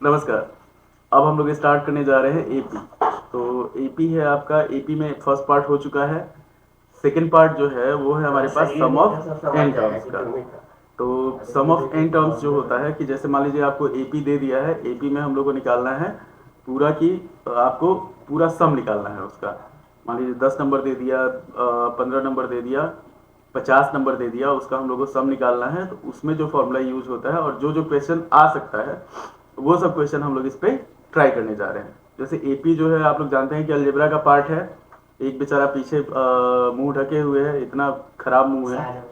नमस्कार। अब हम लोग स्टार्ट करने जा रहे हैं एपी। तो एपी है आपका, एपी में फर्स्ट पार्ट हो चुका है। सेकंड पार्ट जो है वो है हमारे पास सम ऑफ एन टर्म्स का। तो सम ऑफ एन टर्म्स जो होता है कि जैसे मान लीजिए आपको एपी दे दिया है, एपी में हम लोग को निकालना है पूरा की, आपको पूरा सम निकालना है उसका। मान लीजिए 10 नंबर दे दिया, 15 नंबर दे दिया, 50 नंबर दे दिया, उसका हम लोग को सम निकालना है। तो उसमें जो फॉर्मूला यूज होता है और जो जो क्वेश्चन आ सकता है वो सब क्वेश्चन हम लोग इस पे ट्राई करने जा रहे हैं। जैसे एपी जो है आप लोग जानते हैं कि अलजेब्रा का पार्ट है। एक बेचारा पीछे मुंह ढके हुए है, इतना खराब मुंह है।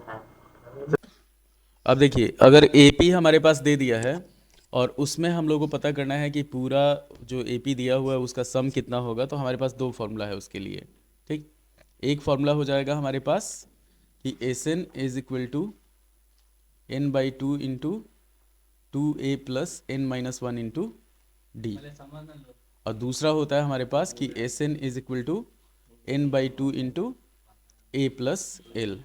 अब देखिए, अगर एपी हमारे पास दे दिया है और उसमें हम लोग को पता करना है कि पूरा जो एपी दिया हुआ है उसका सम कितना होगा, तो हमारे पास दो फॉर्मूला है उसके लिए। ठीक, एक फॉर्मूला हो जाएगा हमारे पास कि S N is equal to N by two into 2a plus N minus one into D. और दूसरा होता है हमारे पास कि S N is equal to N by two into A plus L.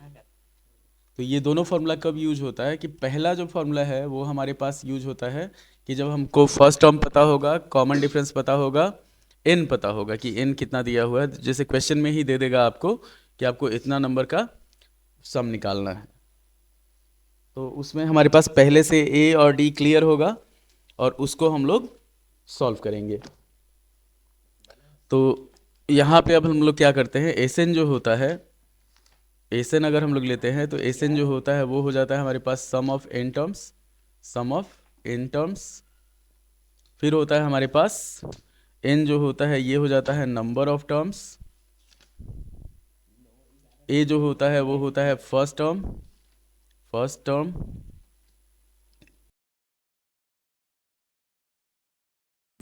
तो ये दोनों फार्मूला कब यूज होता है कि पहला जो फार्मूला है वो हमारे पास यूज होता है कि जब हमको फर्स्ट टर्म पता होगा, कॉमन डिफरेंस पता होगा, एन पता होगा कि एन कितना दिया हुआ है। जैसे क्वेश्चन में ही दे देगा आपको कि आपको इतना नंबर का सम निकालना है, तो उसमें हमारे पास पहले से ए और डी क्लियर होगा और उसको हम लोग सॉल्व करेंगे। तो यहाँ पे अब हम लोग क्या करते हैं, एस एन जो होता है, एस एन अगर हम लोग लेते हैं तो एस एन जो होता है वो हो जाता है हमारे पास sum of n terms, sum of n terms. फिर होता है हमारे पास एन जो होता है ये हो जाता है नंबर ऑफ टर्म्स। ए जो होता है वो होता है फर्स्ट टर्म, फर्स्ट टर्म।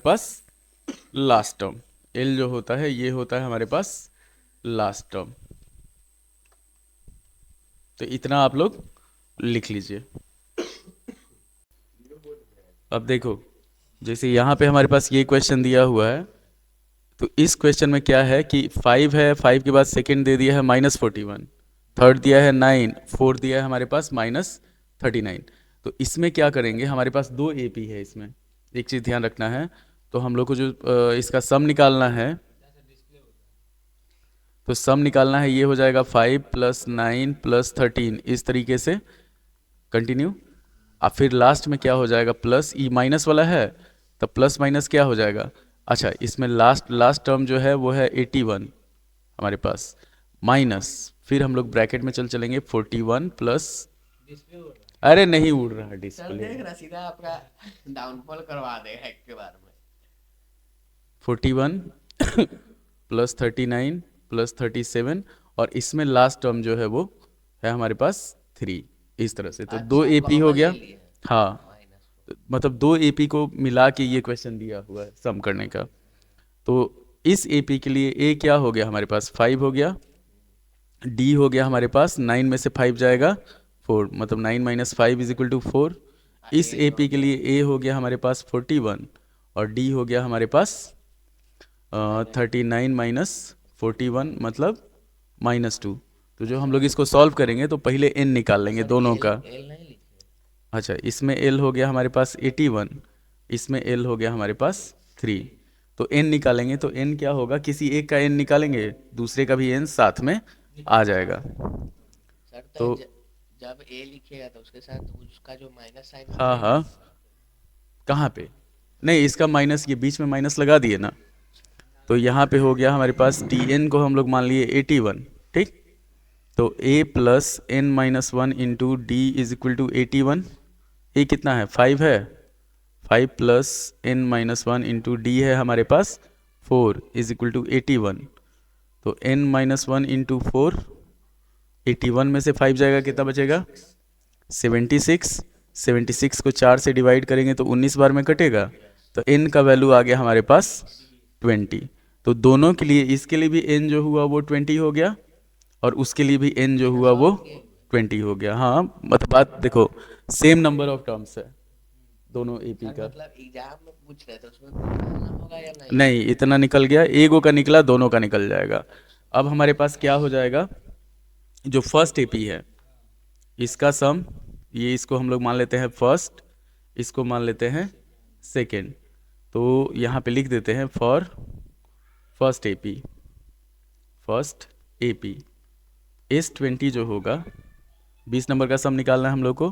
पास लास्ट टर्म, एल जो होता है ये होता है हमारे पास लास्ट टर्म। तो इतना आप लोग लिख लीजिए। अब देखो, जैसे यहाँ पे हमारे पास ये क्वेश्चन दिया हुआ है, तो इस क्वेश्चन में क्या है कि 5 है, 5 के बाद सेकंड दे दिया है -41, थर्ड दिया है 9, फोर्थ दिया है हमारे पास -39। तो इसमें क्या करेंगे, हमारे पास दो एपी है, इसमें एक चीज़ ध्यान रखना है। तो हम लोग को जो इसका सम निकालना है, तो सम निकालना है, ये हो जाएगा 5 + 9 + 13, इस तरीके से कंटिन्यू। अब फिर लास्ट में क्या हो जाएगा, प्लस ई माइनस वाला है, तो प्लस माइनस क्या हो जाएगा। अच्छा, इसमें लास्ट लास्ट टर्म जो है वो है 81 हमारे पास, माइनस, फिर हम लोग ब्रैकेट में चलेंगे 41 प्लस, अरे नहीं उड़ रहा डिस्प्ले, देख रहा सीधा आपका डाउनफॉल करवा देगा एक के बार में। 41 प्लस 39 प्लस 37, और इसमें लास्ट टर्म जो है वो है हमारे पास 3, इस तरह से। तो दो अच्छा, एपी हो कॉमन गया। ले लिए हाँ, माइनस मतलब दो एपी को मिला के ये क्वेश्चन दिया हुआ है सम करने का। तो इस एपी के लिए ए क्या हो गया हमारे पास, 5 हो गया, डी हो गया हमारे पास 9 में से 5 जाएगा 4, मतलब 9 - 5 = 4। इस एल हो एपी के गया लिए ए हो गया हमारे पास 41 और डी हो गया हमारे पास 39 - 41 मतलब -2। तो जो हम लोग इसको सॉल्व करेंगे तो पहले एन निकाल लेंगे सर दोनों एल का। एल नहीं लिखे। अच्छा, इसमें एल हो गया हमारे पास 81, इसमें एल हो गया हमारे पास 3। तो एन निकालेंगे तो एन क्या होगा, किसी एक का एन निकालेंगे, दूसरे का भी एन साथ में आ जाएगा। सर तो तो जब ए लिखिएगा तो उसके साथ उसका जो माइनस साइन हो हाँ जाएगा। हाँ, कहाँ पे, नहीं इसका माइनस, ये बीच में माइनस लगा दिए ना, तो यहाँ पे हो गया हमारे पास टी एन को हम लोग मान लिए 81। ठीक, तो a plus N minus one into D is equal to 81। A कितना है, 5 है, 5 plus N minus one into D है हमारे पास 4 इज इक्वल टू 81। तो n - 1 इंटू 4, 81 में से 5 जाएगा, कितना बचेगा 76। 76 को 4 से डिवाइड करेंगे तो 19 बार में कटेगा, तो n का वैल्यू आ गया हमारे पास 20। तो दोनों के लिए, इसके लिए भी n जो हुआ वो 20 हो गया और उसके लिए भी n जो बिना हुआ वो सॉल्व किए 20 हो गया। हाँ, मतलब बात देखो, सेम नंबर ऑफ टर्म्स है दोनों एपी सर का। मतलब एग्जाम में पूछ रहे थे उसमें कुछ डालना होगा या नहीं। नहीं, इतना निकल गया, एगो का निकला, दोनों का निकल जाएगा। अब हमारे पास क्या हो जाएगा, जो फर्स्ट एपी है इसका सम, ये इसको हम लोग मान लेते हैं फर्स्ट, इसको मान लेते हैं सेकेंड। तो यहाँ पे लिख देते हैं for first AP, first AP S20 जो होगा 20 नंबर का सम निकालना है हम लोग को,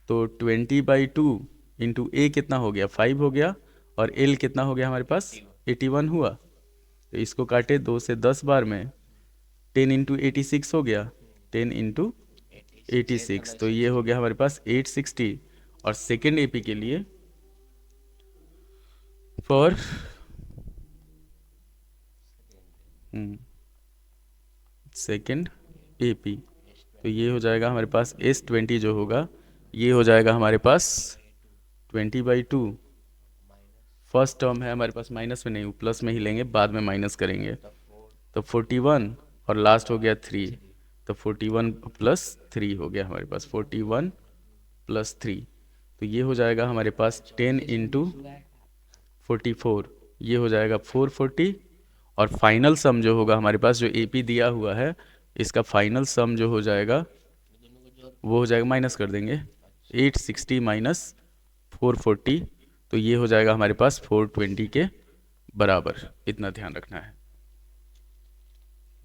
तो 20/2 इंटू ए कितना हो गया 5 हो गया, और एल कितना हो गया हमारे पास 81 हुआ। तो इसको काटे 2 से 10 बार में, 10 इंटू 86 हो गया, 10 इंटू 86, तो ये हो गया हमारे पास 860। और सेकेंड एपी के लिए फॉर सेकेंड एपी, तो ये हो जाएगा हमारे पास S20 जो होगा, ये हो जाएगा हमारे पास 20/2, फर्स्ट टर्म है हमारे पास माइनस में नहीं, प्लस में ही लेंगे, बाद में माइनस करेंगे, तो 41 और लास्ट हो गया 3, तो 41 प्लस 3 हो गया हमारे पास 41 प्लस 3, तो ये हो जाएगा हमारे पास 10 इंटू 44, ये हो जाएगा 440। और फाइनल सम जो होगा हमारे पास, जो एपी दिया हुआ है, इसका फाइनल सम जो हो जाएगा वो हो जाएगा, माइनस कर देंगे, 860 माइनस 440, तो ये हो जाएगा हमारे पास 420 के बराबर। इतना ध्यान रखना है,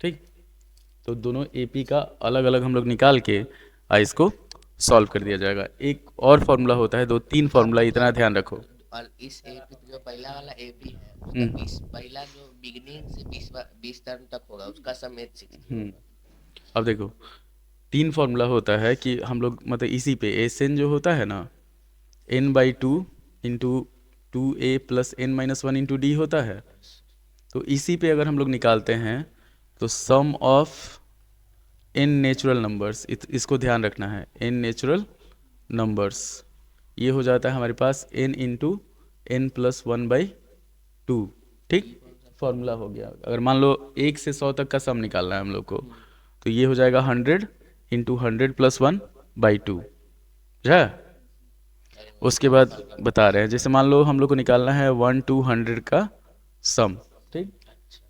ठीक। तो दोनों एपी का अलग अलग हम लोग निकाल के इसको सॉल्व कर दिया जाएगा। एक और फॉर्मूला होता है, 2-3 फॉर्मूला, इतना ध्यान रखो। और इस एपी जो पहला वाला एपी है उसका 20 पहला जो बिगिनिंग से 20 टर्म तक होगा उसका सम 860। अब देखो 3 फॉर्मूला होता है कि हम लोग मतलब इसी पे एस जो होता है ना, n/2 into 2a plus n-1 into D होता है, तो इसी पे अगर हम लोग निकालते हैं तो सम ऑफ n नेचुरल नंबर्स, इसको ध्यान रखना है, n नेचुरल नंबर्स, ये हो जाता है हमारे पास n इंटू n+1/2, ठीक। फॉर्मूला हो गया। अगर मान लो 1 से 100 तक का सम निकालना है हम लोग को, तो ये हो जाएगा 100 इंटू 100+1/2, है। उसके बाद बता रहे हैं, जैसे मान लो हम लोग को निकालना है 1 to 100 का सम, ठीक।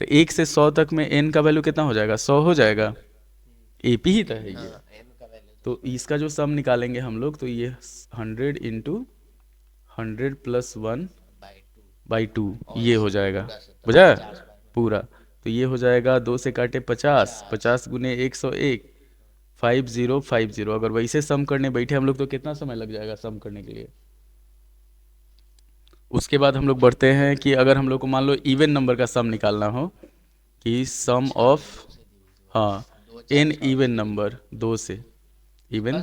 तो 1 से 100 तक में n का वैल्यू कितना हो जाएगा, 100 हो जाएगा, एपी ही तो है ये। तो इसका जो सम निकालेंगे हम लोग, तो ये 100 इंटू 100+1/2 ये हो जाएगा, बुझा पूरा। तो ये हो जाएगा 2 से काटे 50, 50 गुने 101, 5050। अगर वैसे सम करने बैठे हम लोग तो कितना समय लग जाएगा सम करने के लिए। उसके बाद हम लोग बढ़ते हैं कि अगर हम लोग को मान लो इवन नंबर का सम निकालना हो, कि सम ऑफ, हाँ, n इवन नंबर, 2 से इवन,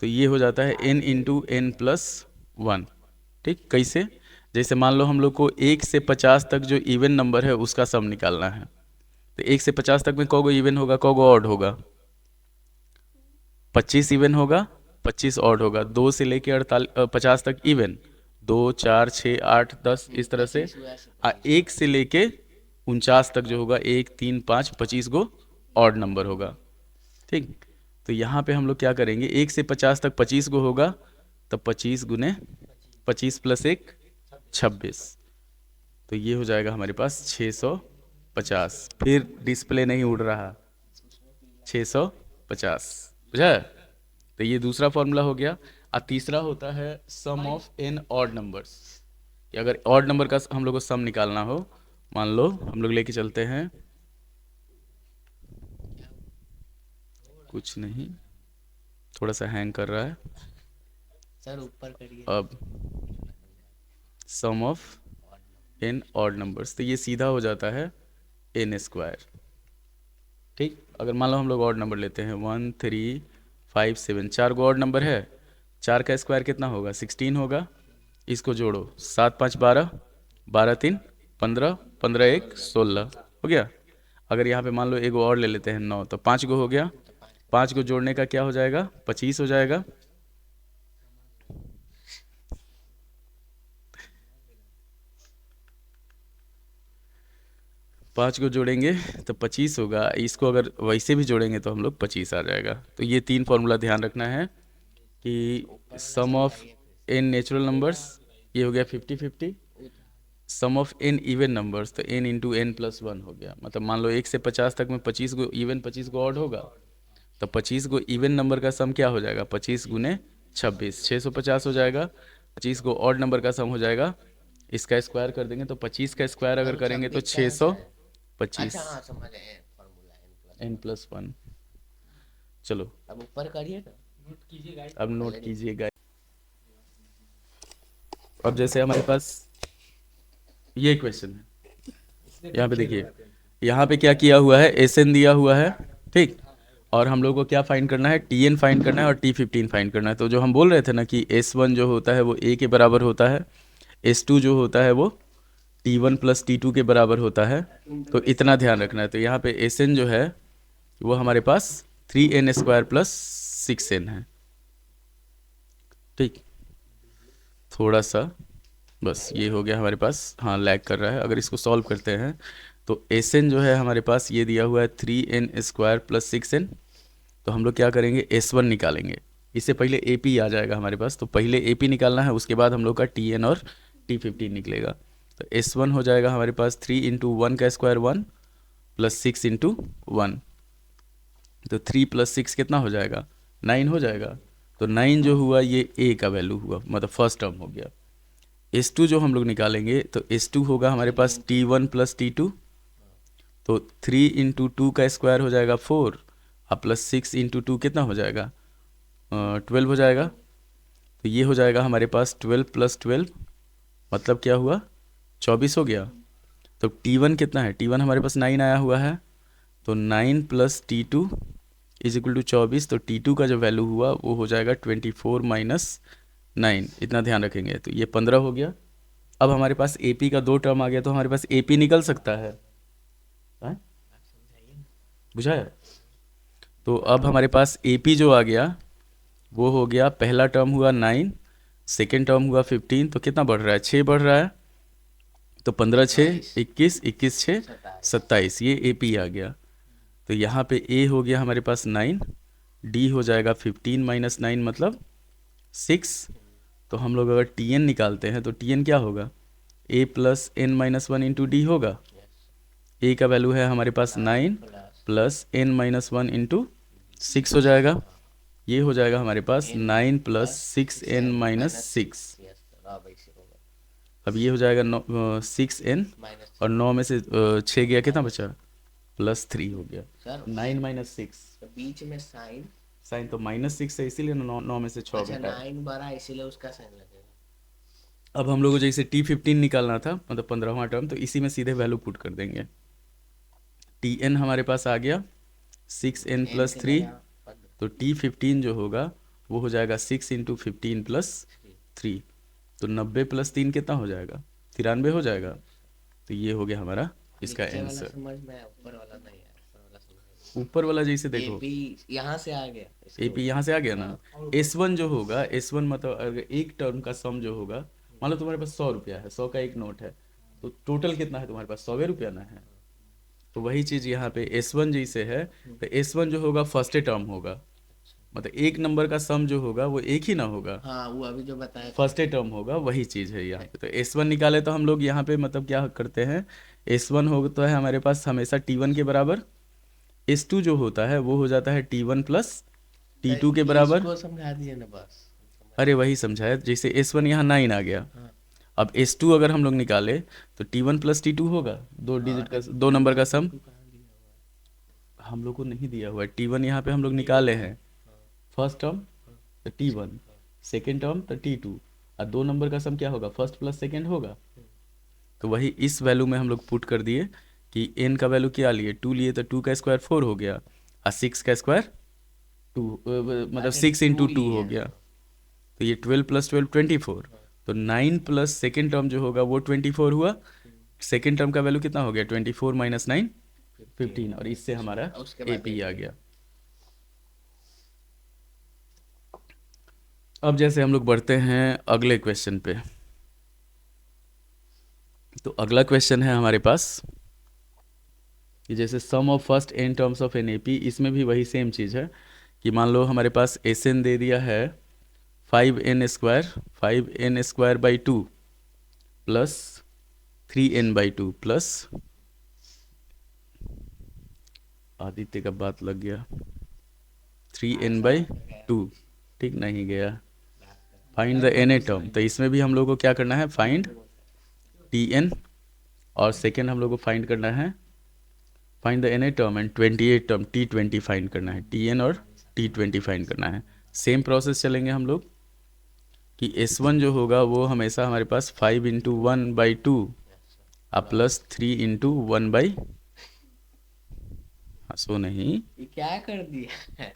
तो ये हो जाता है n इंटू n+1, ठीक। कैसे, जैसे मान लो हम लोग को 1 से 50 तक जो इवन नंबर है उसका सम निकालना है, तो 1 से 50 तक में कौगो इवन होगा, कौगो ऑड होगा, 25 इवन होगा, 25 ऑड होगा। 2 से लेके 50 तक इवन, 2 4 6 8 10 इस तरह से। 1 से लेके 49 तक जो होगा 1 3 5 25 गो ऑड नंबर होगा, ठीक। तो यहाँ पे हम लोग क्या करेंगे, 1 से 50 तक 25 गो होगा, तब 25 गुने 25 + 1 26, तो ये हो जाएगा हमारे पास 650। फिर डिस्प्ले नहीं उड़ रहा, 650, बुझा। तो ये दूसरा फॉर्मूला हो गया। और तीसरा होता है सम ऑफ n ऑड नंबर्स, कि अगर ऑड नंबर का हम लोग को सम निकालना हो, मान लो हम लोग लेके चलते हैं, कुछ नहीं, थोड़ा सा हैंग कर रहा है सर, ऊपर करिए। अब सम ऑफ n ऑड नंबर्स, तो ये सीधा हो जाता है n², ठीक। अगर मान लो हम लोग ऑड नंबर लेते हैं 1 3 5 7, 4 गो ऑड नंबर है, 4 का स्क्वायर कितना होगा, 16 होगा। इसको जोड़ो, 7 5 12, 12 3 15, 15 1 16 हो गया। अगर यहाँ पे मान लो एक और ले लेते हैं 9, तो 5 गो हो गया, 5 को जोड़ने का क्या हो जाएगा, 25 हो जाएगा। पाँच को जोड़ेंगे तो 25 होगा, इसको अगर वैसे भी जोड़ेंगे तो हम लोग 25 आ जाएगा। तो ये 3 फॉर्मूला ध्यान रखना है कि सम ऑफ n नेचुरल नंबर्स, ये हो गया 50-50, सम ऑफ n इवन नंबर्स, तो n इंटू n+1 हो गया। मतलब मान लो 1 से 50 तक में 25 गो इवन, 25 गो ऑड होगा, तो 25 गो इवन नंबर का सम क्या हो जाएगा, 25 गुने 26, 650 हो जाएगा। 25 को ऑड नंबर का सम हो जाएगा, इसका स्क्वायर कर देंगे तो 25 का स्क्वायर अगर करेंगे तो 625 अच्छा हाँ समझ गए फॉर्मूला n+1। चलो अब ऊपर करिए ना, अब नोट कीजिएगा। अब जैसे हमारे पास ये क्वेश्चन है, यहाँ पे देखिए, यहाँ पे क्या किया हुआ है, एस एन दिया हुआ है, ठीक। और हम लोग को क्या फाइंड करना है, टी एन फाइंड करना है और टी 15 फाइंड करना है। तो जो हम बोल रहे थे ना कि S1 जो होता है वो ए के बराबर होता है, S2 जो होता है वो T1 प्लस T2 के बराबर होता है। तो इतना ध्यान रखना है। तो यहाँ पे एस एन जो है वो हमारे पास 3n² प्लस 6n है, ठीक। थोड़ा सा बस ये हो गया हमारे पास, हाँ लैग कर रहा है। अगर इसको सॉल्व करते हैं तो एस एन जो है हमारे पास ये दिया हुआ है 3n² प्लस 6n। तो हम लोग क्या करेंगे, S1 निकालेंगे। इससे पहले AP आ जाएगा हमारे पास, तो पहले AP निकालना है, उसके बाद हम लोग का TN और T15 निकलेगा। तो S1 हो जाएगा हमारे पास 3 इंटू 1 का स्क्वायर 1 प्लस 6 इंटू 1। तो 3 प्लस 6 कितना हो जाएगा, 9 हो जाएगा। तो 9 जो हुआ ये A का वैल्यू हुआ, मतलब फर्स्ट टर्म हो गया। S2 जो हम लोग निकालेंगे तो S2 होगा हमारे पास T1 प्लस T2। तो 3 इंटू 2 का स्क्वायर हो जाएगा 4 और प्लस 6 इंटू 2 कितना हो जाएगा, 12 हो जाएगा। तो ये हो जाएगा हमारे पास 12 प्लस 12, मतलब क्या हुआ, 24 हो गया। तो T1 कितना है, T1 हमारे पास 9 आया हुआ है। तो 9 plus T2 is equal to 24। तो T2 का जो वैल्यू हुआ वो हो जाएगा 24 माइनस 9, इतना ध्यान रखेंगे। तो ये 15 हो गया। अब हमारे पास AP का 2 टर्म आ गया, तो हमारे पास AP निकल सकता है, हाँ? बुझाया। तो अब हमारे पास AP जो आ गया वो हो गया, पहला टर्म हुआ 9, सेकेंड टर्म हुआ 15, तो कितना बढ़ रहा है, 6 बढ़ रहा है। तो 15 6 21, 21 6 27, ये AP आ गया। तो यहाँ पे A हो गया हमारे पास 9, D हो जाएगा 15 माइनस 9 मतलब 6। तो हम लोग अगर TN निकालते हैं तो TN क्या होगा, A प्लस n माइनस 1 इंटू डी होगा। A का वैल्यू है हमारे पास 9 प्लस n माइनस 1 इंटू 6 हो जाएगा। ये हो जाएगा हमारे पास 9 प्लस 6n माइनस 6। अब ये हो जाएगा 6n, और 9 में से 6 गया, कितना बचा, प्लस 3 हो गया। 9 माइनस 6, बीच में साइन, साइन तो माइनस 6 है, इसीलिए 9 में से 6 अच्छा घटा। 9 बड़ा इसीलिए उसका साइन लगेगा। अब हम लोग को जैसे T15 निकालना था, मतलब 15वां टर्म, तो इसी में सीधे वैल्यू पुट कर देंगे। TN हमारे पास आ गया 6n प्लस 3। तो T15 जो होगा वो हो जाएगा 6 इंटू 15 प्लस 3। तो 90 प्लस 3 कितना हो जाएगा, 93 हो जाएगा। तो ये हो गया हमारा इसका आंसर। समझ में आया, ऊपर वाला नहीं है, ऊपर वाला समझ ऊपर वाला जैसे देखो, AP यहाँ से आ गया, AP यहाँ से आ गया ना। S1 जो होगा, S1 मतलब अगर एक टर्म का सम जो होगा, मान लो तुम्हारे पास 100 रुपया है, 100 का एक नोट है, तो टोटल कितना है तुम्हारे पास, 100 रुपया ना है। तो वही चीज़ यहाँ पे S1 जैसे है, तो S1 जो होगा फर्स्ट टर्म होगा, मतलब एक नंबर का सम जो होगा वो एक ही ना होगा, हाँ वो अभी जो बताया फर्स्ट टर्म होगा, वही चीज़ है यहाँ पे। तो S1 निकाले तो हम लोग यहाँ पे मतलब क्या करते हैं, S1 होता है हमारे पास हमेशा T1 के बराबर। S2 जो होता है वो हो जाता है T1 प्लस T2 के बराबर। इसको समझा दिए ना बस। अरे वही समझाया, जैसे S1 यहाँ 9 आ गया। हाँ। अब S2 अगर हम लोग निकाले तो T1 प्लस T2 होगा, दो डिजिट का, दो नंबर का सम। हम लोग को नहीं दिया हुआ है T1, यहाँ पे हम लोग निकाले हैं फर्स्ट टर्म तो T1, सेकेंड टर्म तो T2, और दो नंबर का सम क्या होगा, फर्स्ट प्लस सेकेंड होगा। तो वही इस वैल्यू में हम लोग पुट कर दिए कि n का वैल्यू क्या लिए, 2 लिए, तो 2 का स्क्वायर 4 हो गया, और 6 का स्क्वायर 2, मतलब 6 इंटू 2 हो गया। तो ये 12 प्लस 12 24। तो 9 प्लस सेकेंड टर्म जो होगा वो 24 हुआ। सेकेंड टर्म का वैल्यू कितना हो गया, 24 माइनस 9 15, और इससे हमारा AP आ गया। अब जैसे हम लोग बढ़ते हैं अगले क्वेश्चन पे। तो अगला क्वेश्चन है हमारे पास कि जैसे sum of first n terms of n AP, इसमें भी वही सेम चीज़ है कि मान लो हमारे पास SN दे दिया है 5n² by 2 plus 3n by 2 plus, Aditya का बात लग गया, 3n बाई 2, ठीक नहीं गया, find the N A term, तो इसमें भी हम लोग को क्या करना है, फाइंड टी एन, और सेकेंड हम लोग को फाइंड करना है find the N A term and 28 term T20 find करना है, टी एन और T20 फाइंड करना है। सेम प्रोसेस चलेंगे हम लोग कि S1 जो होगा वो हमेशा हमारे पास 5 × 1/2 प्लस 3 × 1/, हंसो नहीं, ये क्या कर दिया है?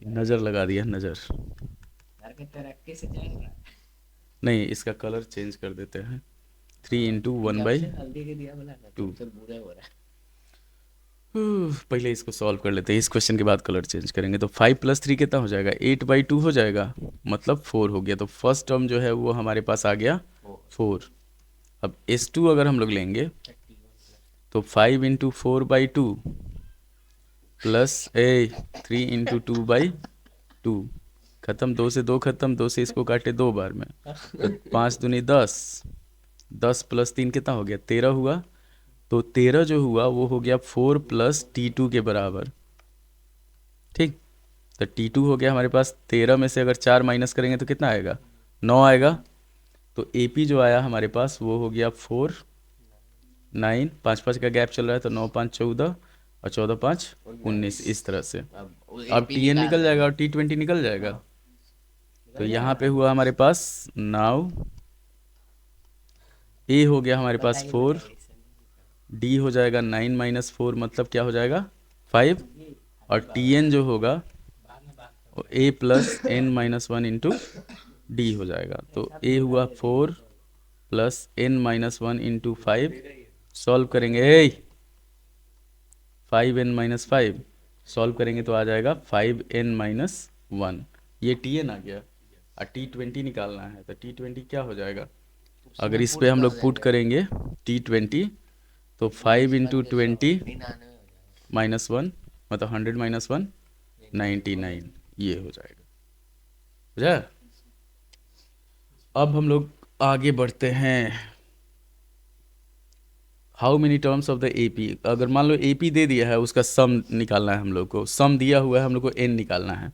नज़र लगा दिया, नज़र घर के तरक्की से चल रहा है। नहीं, इसका कलर चेंज कर देते हैं, 3 × जब 1/2। से हल्दी के दिया बोला ना तब से बुरा हो रहा है। पहले इसको सॉल्व कर लेते हैं, इस क्वेश्चन के बाद कलर चेंज करेंगे। तो 5 + 3 कितना हो जाएगा, 8/2 हो जाएगा, मतलब 4 हो गया। तो फर्स्ट टर्म जो है वो हमारे पास आ गया 4। अब S2 अगर हम लोग लेंगे तो 5 × 4/2 प्लस 3 × 2/2, खत्म, 2 से 2 खत्म, 2 से इसको काटे 2 बार में, तो 5 दूनी 10, 10 + 3 कितना हो गया, 13 हुआ। तो 13 जो हुआ वो हो गया 4 + T2 के बराबर, ठीक। तो T2 हो गया हमारे पास, 13 में से अगर 4 माइनस करेंगे तो कितना आएगा, 9 आएगा। तो AP जो आया हमारे पास वो हो गया 4 9, 5 का गैप चल रहा है, तो 9 5 14, और 14 5 19, इस तरह से। अब TN निकल जाएगा और T20 निकल जाएगा। तो यहाँ पे हुआ हमारे पास, नाउ A हो गया हमारे पास 4, D हो जाएगा 9 - 4, मतलब क्या हो जाएगा 5, और TN जो होगा वो A + n - 1 × D हो जाएगा। तो A हुआ 4 + n - 1 × 5, सॉल्व करेंगे 5n - 5, सॉल्व करेंगे तो आ जाएगा 5n - 1, ये TN आ गया। और T20 निकालना है, तो T20 क्या हो जाएगा, अगर इस पे हम लोग पुट करेंगे T20, तो 5 × 20 -1, मतलब 100 - 1 99, ये हो जाएगा, बुझा। अब हम लोग आगे बढ़ते हैं। How many terms of the AP, अगर मान लो AP दे दिया है, उसका सम निकालना है हम लोग को, सम दिया हुआ है हम लोग को n निकालना है।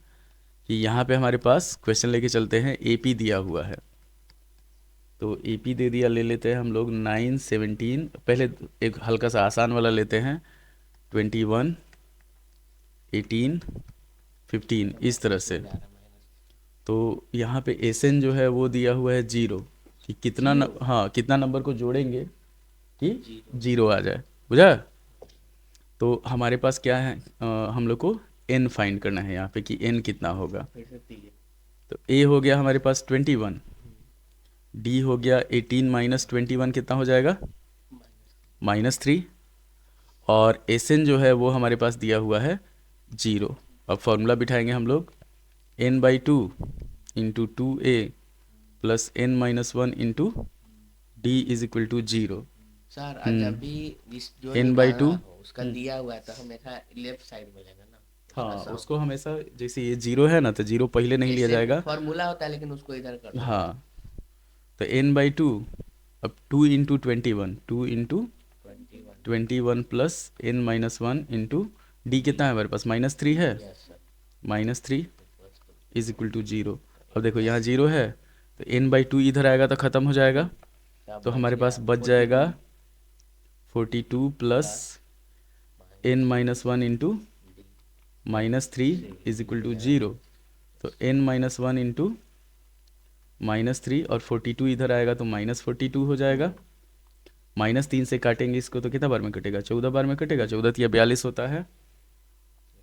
कि यहाँ पे हमारे पास क्वेश्चन लेके चलते हैं, AP दिया हुआ है, तो AP दे दिया, ले लेते हैं हम लोग 9 17, पहले एक हल्का सा आसान वाला लेते हैं, 21 18 15, इस तरह से। तो यहाँ पे SN जो है वो दिया हुआ है 0, कि कितना हाँ, कितना नंबर को जोड़ेंगे कि 0 आ जाए, बुझा। तो हमारे पास क्या है, हम लोग को n फाइंड करना है यहाँ पे, कि n कितना होगा। तो A हो गया हमारे पास 21, D हो गया 18 - 21, कितना हो जाएगा -3, और SN जो है वो हमारे पास दिया हुआ है 0। अब फॉर्मूला बिठाएंगे हम लोग, n/2 × 2A + n - 1 × D = 0। Sir आज अभी जो n/2 निकालना हो उसका दिया हुआ है, तो हमेशा लेफ्ट साइड में लेना ना। हाँ, उसको हमेशा, जैसे ये 0 है ना, तो 0 पहले नहीं लिया जाएगा, फॉर्मूला होता है लेकिन उसको इधर कर दो। हाँ। तो n/2, अब 2 × 21, 2 × 21 + n - 1 × D कितना है हमारे पास, -3 है, -3 = 0। अब देखो यहाँ 0 है, तो n/2 इधर आएगा तो ख़त्म हो जाएगा, तो हमारे पास बच जाएगा 42 + n - 1 × -3 = 0। तो n - 1 × -3, और 42 इधर आएगा तो -42 हो जाएगा। -3 से काटेंगे इसको तो कितना बार में कटेगा, 14 बार में कटेगा, 14 या 42 होता है।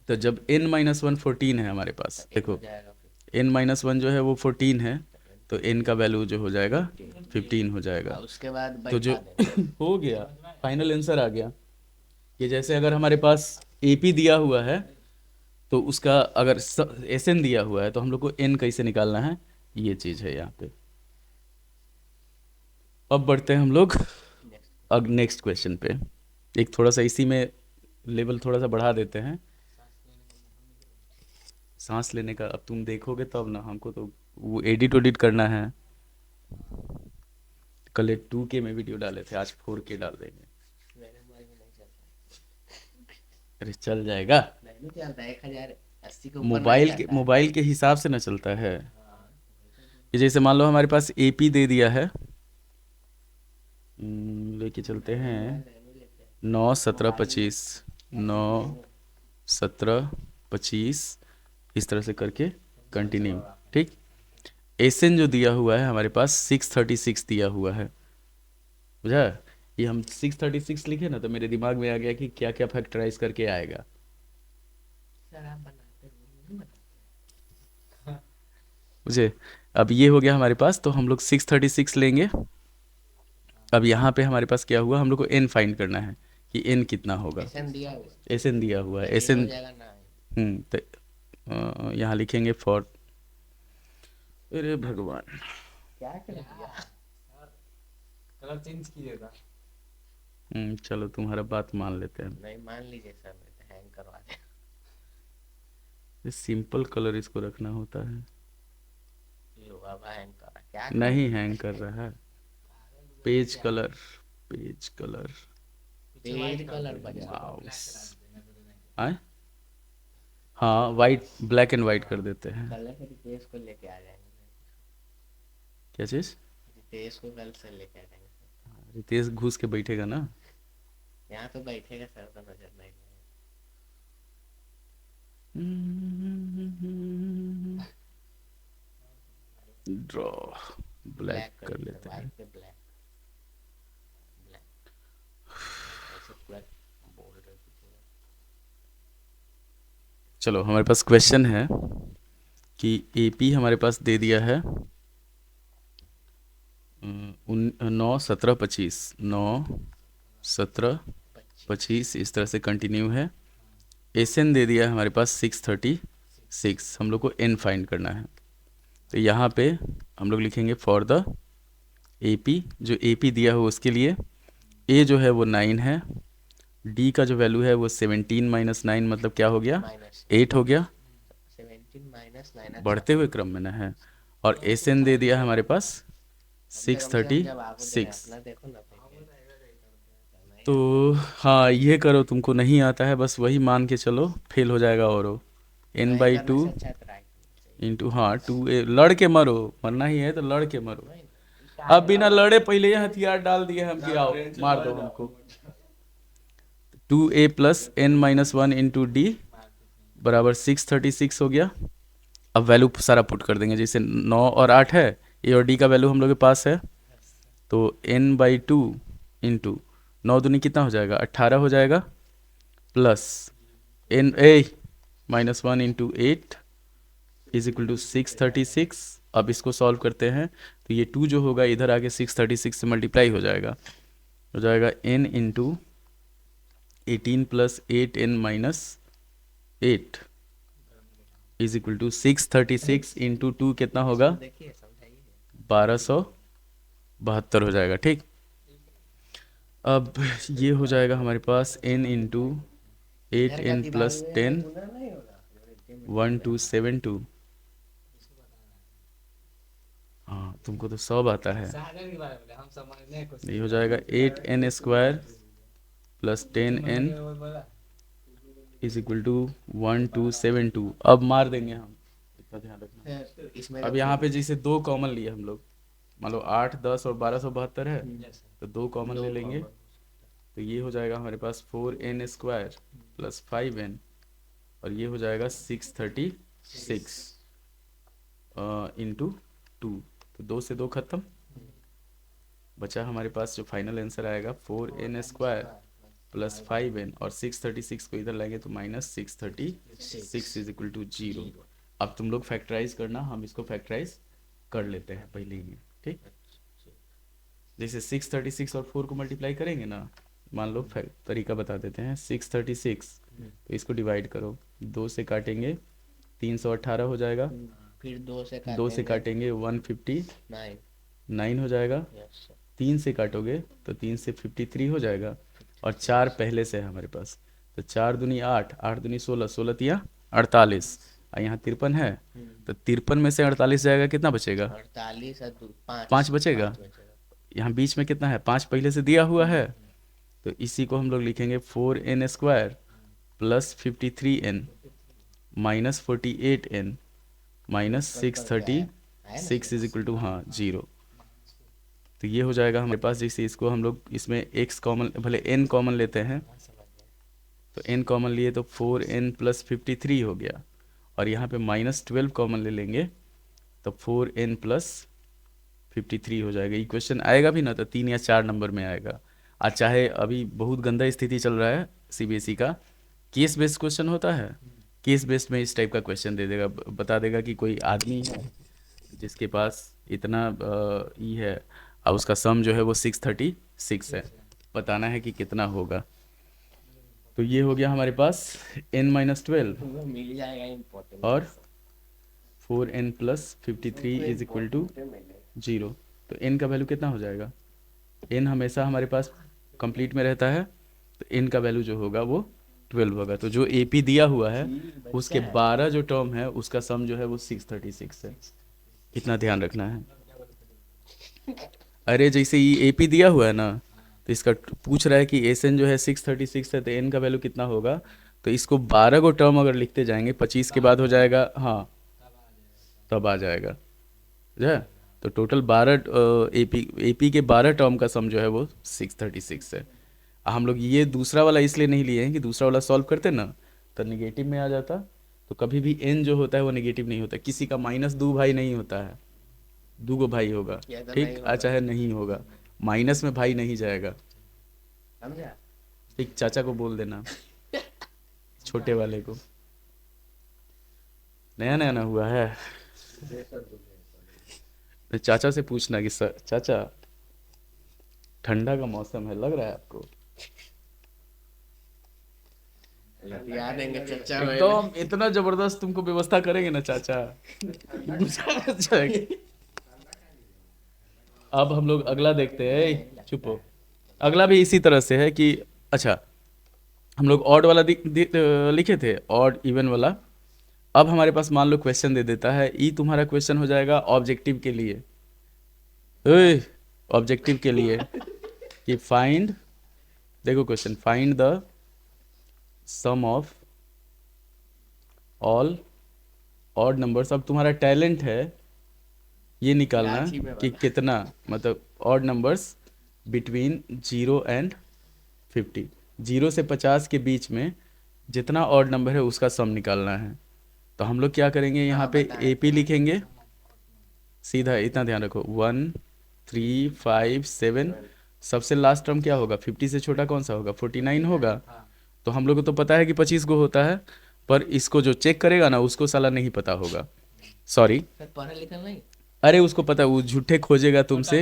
तो जब n - 1 14 है हमारे पास, देखो n - 1 जो है वो 14 है, तो n का वैल्यू जो हो जाएगा 15 हो जाएगा। उसके बाद तो जो हो गया, फाइनल आंसर आ गया। कि जैसे अगर हमारे पास AP दिया हुआ है, तो उसका अगर SN दिया हुआ है, तो हम लोग को n कैसे निकालना है, ये चीज़ है यहाँ पे। अब बढ़ते हैं हम लोग अब नेक्स्ट क्वेश्चन पे। एक थोड़ा सा इसी में लेवल थोड़ा सा बढ़ा देते हैं, सांस लेने का। अब तुम देखोगे तब ना, हमको तो वो एडिट करना है। कल 2K में वीडियो डाले थे, आज 4K डाल देंगे। अरे चल जाएगा, नहीं चलता, 1080 के ऊपर मोबाइल के हिसाब से ना चलता है। ये जैसे मान लो हमारे पास AP दे दिया है, लेके चलते हैं 9 17 25, 9 17 25, इस तरह से करके कंटिन्यू। ठीक, एसएन जो दिया हुआ है हमारे पास 636 दिया हुआ है, बुझा। ये हम 636 लिखे ना तो मेरे दिमाग में आ गया कि क्या क्या फैक्टराइज करके आएगा। सर आप बनाते हो, नहीं बनाते? मुझे अब ये हो गया हमारे पास, तो हम लोग 636 लेंगे। अब यहाँ पे हमारे पास क्या हुआ, हम लोग को एन फाइंड करना है कि एन कितना होगा। एसएन दिया हुआ है, एसएन दिया हुआ है, तो ये हो एसएन। जाएगा ना। तो यहाँ लिखेंगे फॉर, अरे भगवान, क्या कर दिया? कलर चेंज कीजिएगा। चलो तुम्हारा बात मान लेते हैं। नहीं मान लीजिए सर, मैं तो हैंग करवा दे। ये सिंपल कलर इसको रखना होता है। लो अब हैंग करा, क्या नहीं हैंग कर रहा है। Page colour, page colour, page colour बजा माउस आए, हाँ वाइट, ब्लैक एंड वाइट कर देते हैं। कल से रितेश को लेके आ जाएंगे। क्या चीज? रितेश को कल से लेके आ जाएंगे। रितेश घुस के बैठेगा ना। यहाँ तो बैठेगा सर, तो नजर नहीं ड्रॉ ब्लैक कर लेते हैं। व्हाइट पे ब्लैक, ब्लैक ऐसे पूरा बोल्ड है पूरा। चलो हमारे पास क्वेश्चन है कि AP हमारे पास दे दिया है 9 17 25, 9 17 25, इस तरह से कंटिन्यू है। SN दे दिया है हमारे पास 636, हम लोग को N फाइंड करना है। तो यहाँ पे हम लोग लिखेंगे फॉर द AP, जो AP दिया हो उसके लिए A जो है वो 9 है, D का जो वैल्यू है वो 17 - 9 मतलब क्या हो गया, 8 हो गया, 17 - 9 बढ़ते हुए क्रम में ना है। और SN दे दिया हमारे पास 636। देखो ना पहले। तो हाँ ये करो, तुमको नहीं आता है बस वही मान के चलो, फेल हो जाएगा। और N/2 अच्छा ट्राई इंटू, हाँ 2A, लड़ के मरो, मरना ही है तो लड़ के मरो। अब बिना लड़े पहले ही हथियार डाल दिए हम कि आओ मार दो हमको। 2A + N-1 इंटू D बराबर 636 हो गया। अब वैल्यू सारा पुट कर देंगे, जैसे 9 और 8 है, A और D का वैल्यू हम लोग के पास है। तो N/2 इंटू 9 दूनी कितना हो जाएगा, 18 हो जाएगा, प्लस -1 इंटू 8 = 636। अब इसको सॉल्व करते हैं तो ये 2 जो होगा इधर आके 636 से मल्टीप्लाई हो जाएगा N इंटू 18 + 8N - 8 = 636 इंटू 2 कितना होगा, देखिए समझाइए। 1272 हो जाएगा। ठीक, अब ये हो जाएगा हमारे पास N इंटू 8N + 10 1272। हाँ तुमको तो सब आता है। सागर के बारे में हम समझने को ये हो जाएगा 8N² + 10N = 1272। अब मार देंगे हम, इतना ध्यान रखना। इसमें अब यहाँ पे जैसे 2 कॉमन लिए हम लोग, मान लो 8 10 और 1272 है, तो 2 कॉमन ले लेंगे। तो ये हो जाएगा हमारे पास 4N² + 5N, और ये हो जाएगा 636 इंटू 2। तो 2 से 2 खत्म, बचा हमारे पास जो फाइनल आंसर आएगा 4N² + 5N, और 636 को इधर लाएंगे तो -636 = 0। अब तुम लोग फैक्टराइज करना, हम इसको फैक्टराइज कर लेते हैं पहले ही। ठीक, जैसे 636 और 4 को मल्टीप्लाई करेंगे ना, मान लो तरीका बता देते हैं। 636 तो इसको डिवाइड करो, 2 से काटेंगे 318 हो जाएगा, फिर 2 से काटेंगे 159 हो जाएगा, यस 3 से काटोगे तो 3 से 53 हो जाएगा, और 4 पहले से है हमारे पास। तो 4 दूनी 8, 8 दूनी 16, 16 तिया 48, और यहाँ 53 है, तो 53 में से 48 जाएगा, कितना बचेगा, 48 और 5 बचेगा। यहाँ बीच में कितना है, 5 पहले से दिया हुआ है, तो इसी को हम लोग लिखेंगे 4N² + 53N - 48N - 636 है ना 6 इज इक्वल टू हाँ 0। तो ये हो जाएगा हमारे पास, जैसे इसको हम लोग इसमें x कॉमन, भले n कॉमन लेते हैं तो n कॉमन लिए तो 4n प्लस 53 हो गया, और यहाँ पे -12 कॉमन ले लेंगे तो 4n प्लस 53 हो जाएगा। ये क्वेश्चन आएगा भी ना तो 3 या 4 नंबर में आएगा। आज चाहे अभी बहुत गंदा स्थिति चल रहा है सीबीएसई का, केस बेस्ड क्वेश्चन होता है, केस बेस्ड में इस टाइप का क्वेश्चन दे देगा, बता देगा कि कोई आदमी है जिसके पास इतना ई है, और उसका सम जो है वो 636 है, बताना है कि कितना होगा। तो ये हो गया हमारे पास n-12 वो मिल जाएगा इम्पोर्टेंट और 4n plus 53 is equal to 0। तो n का वैल्यू कितना हो जाएगा? n हमेशा हमारे पास कंप्लीट में रहता है, तो n का वैल्यू जो होगा वो 12 होगा। तो जो AP दिया हुआ है उसके 12 जो टर्म है उसका सम जो है वो 636 है। इतना ध्यान रखना है। अरे जैसे ये AP दिया हुआ है ना, तो इसका पूछ रहा है कि SN जो है 636 है, तो n का वैल्यू कितना होगा? तो इसको 12 को टर्म अगर लिखते जाएंगे, 25 के बाद हो जाएगा, हाँ तब आ जाएगा है। तो टोटल 12 AP के 12 टर्म का सम जो है वो 636 है। हम लोग ये दूसरा वाला इसलिए नहीं लिए हैं कि दूसरा वाला सॉल्व करते ना तो निगेटिव में आ जाता, तो कभी भी n जो होता है वो निगेटिव नहीं होता। किसी का -2 भाई नहीं होता है, 2 गो भाई होगा, या तो नहीं ठीक, होगा। चाहे नहीं होगा, माइनस में भाई नहीं जाएगा। समझा? एक चाचा को बोल देना, छोटे वाले को, नया नया ना हुआ है, तो चाचा से पूछना कि सर चाचा ठंडा का मौसम है, लग रहा है आपको? याद देंगे चचा एकदम इतना जबरदस्त तुमको व्यवस्था करेंगे ना चाचा। अब हम लोग अगला देखते हैं, चुप हो। अगला भी इसी तरह से है कि अच्छा, हम लोग ऑड वाला लिखे थे, ऑड इवन वाला। अब हमारे पास मान लो क्वेश्चन दे देता है, ई तुम्हारा क्वेश्चन हो जाएगा ऑब्जेक्टिव के लिए, ऑब्जेक्टिव के लिए कि फाइंड, देखो question, find the sum of all odd numbers. अब तुम्हारा टैलेंट है ये निकालना लालची में कि वाला। कितना, मतलब ऑड नंबर्स बिटवीन 0 एंड 50, 0 से 50 के बीच में जितना ऑड नंबर है उसका सम निकालना है। तो हम लोग क्या करेंगे, यहाँ पे बताएं। AP लिखेंगे सीधा, इतना ध्यान रखो, 1 3 5 7, सबसे लास्ट टर्म क्या होगा? 50 से छोटा कौन सा होगा? 49 होगा। तो हम लोग को तो पता है कि 25 गो होता है, पर इसको जो चेक करेगा ना उसको साला नहीं पता होगा, सॉरी। सर पढ़ा लिखा नहीं, अरे उसको पता है, वो झूठे खोजेगा तुमसे,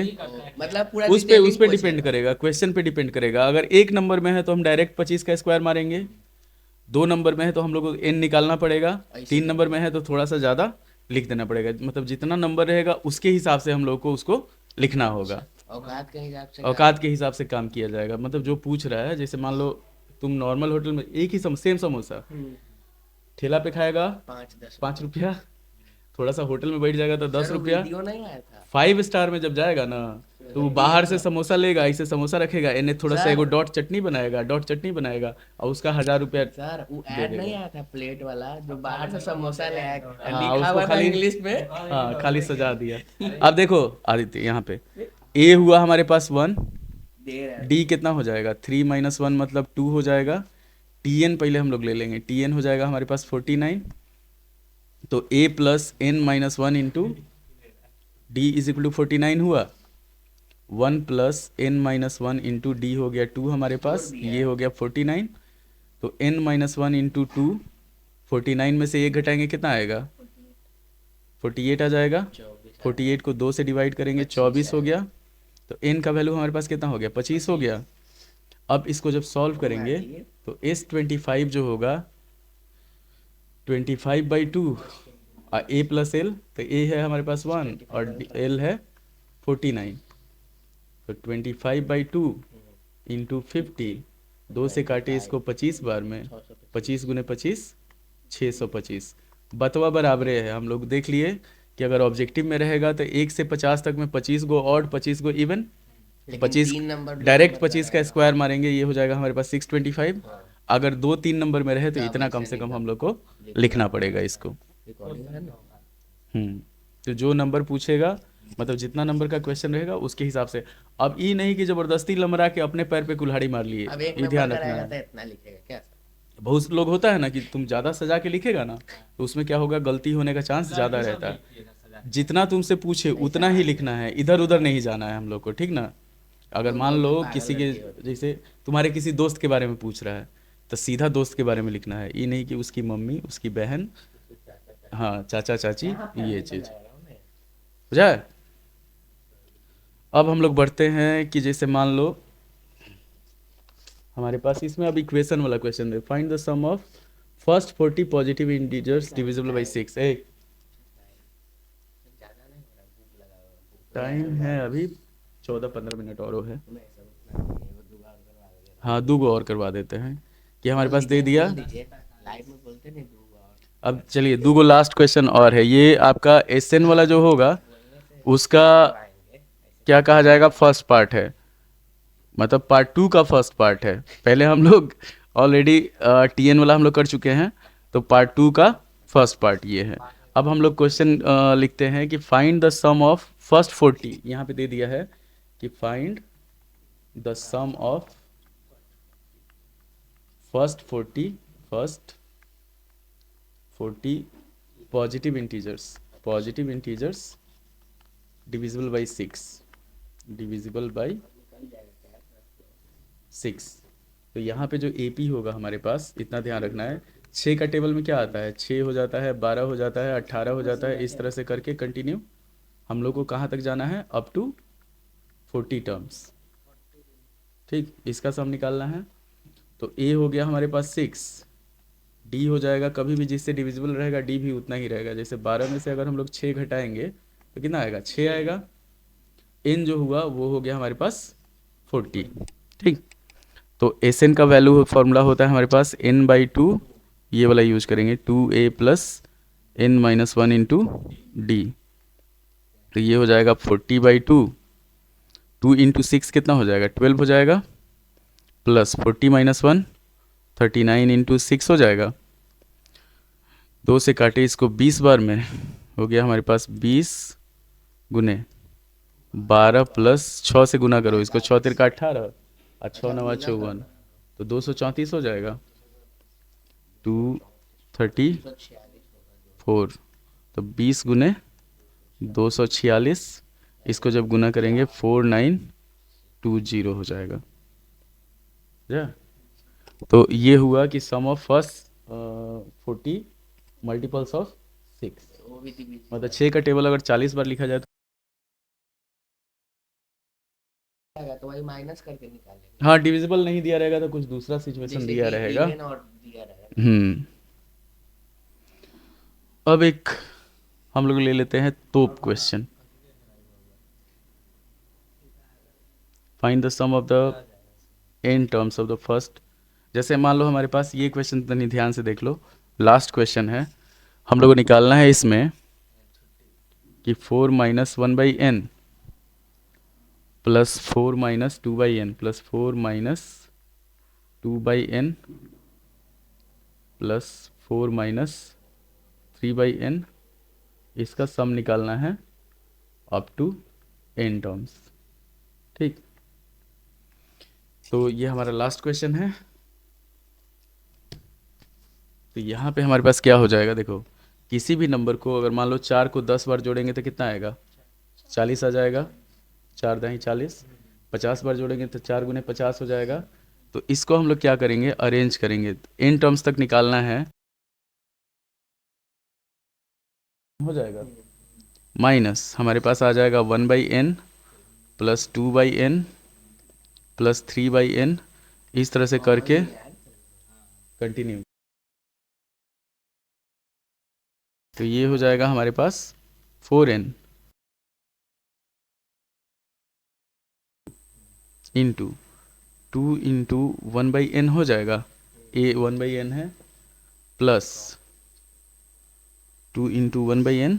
मतलब पूरा उस पे detailing डिपेंड पूछेगा। करेगा, क्वेश्चन पे डिपेंड करेगा। अगर एक नंबर में है तो हम डायरेक्ट 25 का स्क्वायर मारेंगे, 2 नंबर में है तो हम लोग को n निकालना पड़ेगा, 3 नंबर में है तो थोड़ा सा ज़्यादा लिख देना पड़ेगा। मतलब जितना नंबर रहेगा उसके हिसाब से हम लोग को उसको लिखना होगा, औकात के हिसाब से औकात के हिसाब से काम किया जाएगा। मतलब जो पूछ रहा है, जैसे मान लो तुम नॉर्मल होटल में एक ही सेम समोसा ठेला पे खाएगा 5-10 5 रुपया, थोड़ा सा होटल में बैठ जाएगा तो 10 सर, वो रुपया। वीडियो नहीं आया था 5 स्टार में जब जाएगा ना तो वो बाहर से समोसा लेगा, ऐसे समोसा रखेगा, इन्हें थोड़ा सा सर। एगो डॉट चटनी बनाएगा और उसका 1000 रुपया। सर, वो दे ऐड देगा। नहीं आया था प्लेट वाला जो बाहर से समोसा ले आया, हाँ, लिखा उसको हुआ था खाली इंग्लिश में। हाँ खाली सजा दिया। अब देखो आदित्य, यहाँ पे A हुआ हमारे पास 1, दे रहा है। D कितना हो जाएगा? 3 - 1 मतलब 2 हो जाएगा। TN पहले हम लोग ले लेंगे, TN हो जाएगा हमारे पास 49। तो A प्लस n - 1 into D is equal to 49 हुआ, 1 प्लस n - 1 इंटू D हो गया 2 हमारे पास, ये हो गया 49। तो n - 1 इंटू 2, 49 में से 1 घटाएंगे कितना आएगा? 48 आ जाएगा। 48 को 2 से डिवाइड करेंगे, 24 हो गया। तो n का वैल्यू हमारे पास कितना हो गया? 25 हो गया। अब इसको जब सॉल्व करेंगे तो S25 जो होगा 25/2 और A प्लस L, तो A है हमारे पास 1 और L है 49। तो 25/2 इंटू 50, 2 से काटे इसको 25 बार में, 25 गुने 25 625। बतवा बराबरे है। हम लोग देख लिए कि अगर ऑब्जेक्टिव में रहेगा तो 1 से 50 तक में 25 गो ऑड 25 गो इवन, लेकिन 25 तीन नंबर डायरेक्ट 25 का स्क्वायर मारेंगे, ये हो जाएगा हमारे पास 625। अगर 2-3 नंबर में रहे तो इतना कम से कम हम लोग को लिखना पड़ेगा इसको। रिकॉर्डिंग है ना। तो जो नंबर पूछेगा मतलब जितना नंबर का क्वेश्चन रहेगा उसके हिसाब से। अब ये नहीं कि जबरदस्ती लमरा के अपने पैर पे कुल्हाड़ी मार लिए, अब एक ये नंबर ध्यान का रखना रहेगा है। तो इतना लिखेगा क्या? बहुत लोग होता है ना कि तुम ज़्यादा सजा के लिखेगा ना तो उसमें क्या होगा, गलती होने का चांस ज़्यादा रहता है। जितना तुमसे पूछे उतना ही लिखना है, इधर उधर नहीं जाना है हम लोग को, ठीक ना। अगर तो मान बहुत लो पागल किसी के लड़की होती है। जैसे तुम्हारे किसी दोस्त के बारे में पूछ रहा है तो सीधा दोस्त के बारे में लिखना है, ये नहीं कि उसकी मम्मी, उसकी बहन, हाँ चाचा चाची, ये चीज़ बुझा है। अब हम लोग बढ़ते हैं कि जैसे मान लो हमारे पास इसमें अब इक्वेशन वाला क्वेश्चन है, find the sum of first 40 positive integers divisible by 6। ज्यादा नहीं हो रहा, भूख लगा हुआ है, भूख टाइम है अभी 14-15 मिनट और है। नहीं सब उतना नहीं है, वो दुआ और करवा देगा। हाँ 2 गो और करवा देते हैं कि हमारे पास दे दिया। बोल दीजिए, लाइव में बोलते नहीं दूंगा और अब चलिए 2 गो लास्ट क्वेश्चन और है, ये आपका एसएन वाला जो होगा बोलने से उसका पाएंगे ऐसे। क्या कहा जाएगा, फर्स्ट पार्ट है, मतलब पार्ट 2 का फर्स्ट पार्ट है। पहले हम लोग ऑलरेडी टीएन वाला हम लोग कर चुके हैं, तो पार्ट 2 का फर्स्ट पार्ट ये है। अब हम लोग क्वेश्चन लिखते हैं कि find the sum of first 40, यहाँ पे दे दिया है कि find the sum of first 40 positive integers divisible by 6। तो यहाँ पे जो AP होगा हमारे पास, इतना ध्यान रखना है, 6 का टेबल में क्या आता है, 6 हो जाता है, 12 हो जाता है, 18 हो जाता है, इस तरह से करके कंटिन्यू हम लोग को कहाँ तक जाना है, अप टू 40 टर्म्स। ठीक, इसका सम निकालना है। तो A हो गया हमारे पास 6, D हो जाएगा, कभी भी जिससे डिविजिबल रहेगा D भी उतना ही रहेगा। जैसे 12 में से अगर हम लोग 6 घटाएंगे तो कितना आएगा, 6 आएगा। N जो हुआ वो हो गया हमारे पास 40। ठीक, तो एस एन का वैल्यू फॉर्मूला होता है हमारे पास n/2, ये वाला यूज करेंगे, 2a plus n-1 into D. तो ये हो जाएगा 40/2, 2 इंटू 6 कितना हो जाएगा, 12 हो जाएगा, प्लस 40-1 39 इंटू 6 हो जाएगा। 2 से काटे इसको 20 बार में, हो गया हमारे पास 20 गुने 12 प्लस 6 से गुना करो इसको, 6 तिरका 18 और 6 नवा 54, तो 234 हो जाएगा, 234। तो 20 गुने 246, इसको जब गुना करेंगे 4920 हो जाएगा। तो ये हुआ कि सम ऑफ फर्स्ट 40 मल्टीपल्स ऑफ 6, वो भी divisible मतलब 6 का टेबल अगर 40 बार लिखा जाए तो आएगा, तो वही माइनस करके निकालेंगे। हाँ, डिविजिबल नहीं दिया रहेगा तो कुछ दूसरा सिचुएशन जैसे दिया कि रहेगा। even और दिया रहेगा। अब एक हम लोग ले लेते हैं तोप question, find the sum of the n terms of the first. जैसे मान लो हमारे पास ये क्वेश्चन, तनी ध्यान से देख लो, लास्ट क्वेश्चन है, हम लोग को निकालना है इसमें कि 4 - 1/n plus 4 - 2/n plus 4 - 2/n plus 4 - 3/n, इसका सम निकालना है अप टू n टर्म्स। ठीक, तो ये हमारा लास्ट क्वेश्चन है। तो यहाँ पे हमारे पास क्या हो जाएगा, देखो किसी भी नंबर को अगर मान लो 4 को 10 बार जोड़ेंगे तो कितना आएगा, 40 आ जाएगा, 4 दाही 40, 50 बार जोड़ेंगे तो 4 गुने 50 हो जाएगा। तो इसको हम लोग क्या करेंगे, अरेंज करेंगे, n टर्म्स तक निकालना है, हो जाएगा माइनस हमारे पास आ जाएगा 1/n plus 2/n plus 3/n, इस तरह से करके कंटिन्यू। तो ये हो जाएगा हमारे पास 4n इंटू 2 इंटू 1/n हो जाएगा, a 1/n है, प्लस 2 इंटू 1/n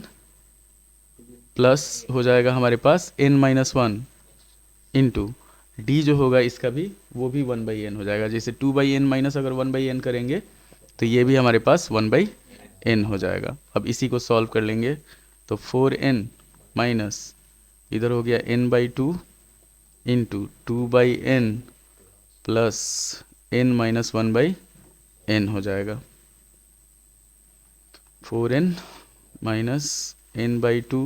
प्लस हो जाएगा हमारे पास n-1 इंटू डी जो होगा इसका भी, वो भी 1/n हो जाएगा। जैसे 2/n माइनस अगर 1/n करेंगे तो ये भी हमारे पास 1/n हो जाएगा। अब इसी को सॉल्व कर लेंगे तो 4n माइनस इधर हो गया n/2 into 2/n plus n minus 1/n हो जाएगा। 4n माइनस n/2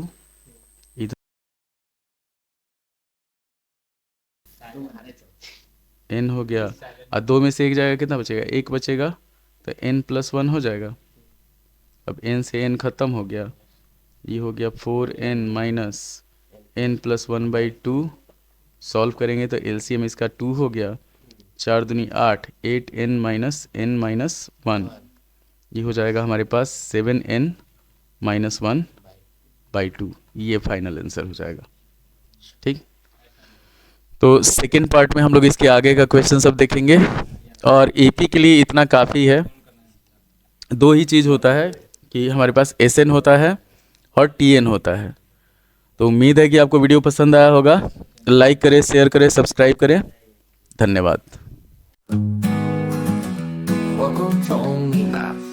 इधर n हो गया, और 2 में से एक जाएगा, कितना बचेगा? 1 बचेगा, तो n प्लस 1 हो जाएगा। अब n से n ख़त्म हो गया, ये हो गया 4n minus n plus 1/2। Solve करेंगे तो एलसीएम इसका 2 हो गया, 4 दूनी 8, 8n माइनस n माइनस 1, ये हो जाएगा हमारे पास 7n माइनस 1/2। ये फाइनल आंसर हो जाएगा। ठीक, तो सेकेंड पार्ट में हम लोग इसके आगे का क्वेश्चन सब देखेंगे, और एपी के लिए इतना काफ़ी है। 2 ही चीज़ होता है कि हमारे पास एसएन होता है और टीएन होता है। तो उम्मीद है कि आपको वीडियो पसंद आया होगा। लाइक करें, शेयर करें, सब्सक्राइब करें। धन्यवाद। Welcome to Only Math.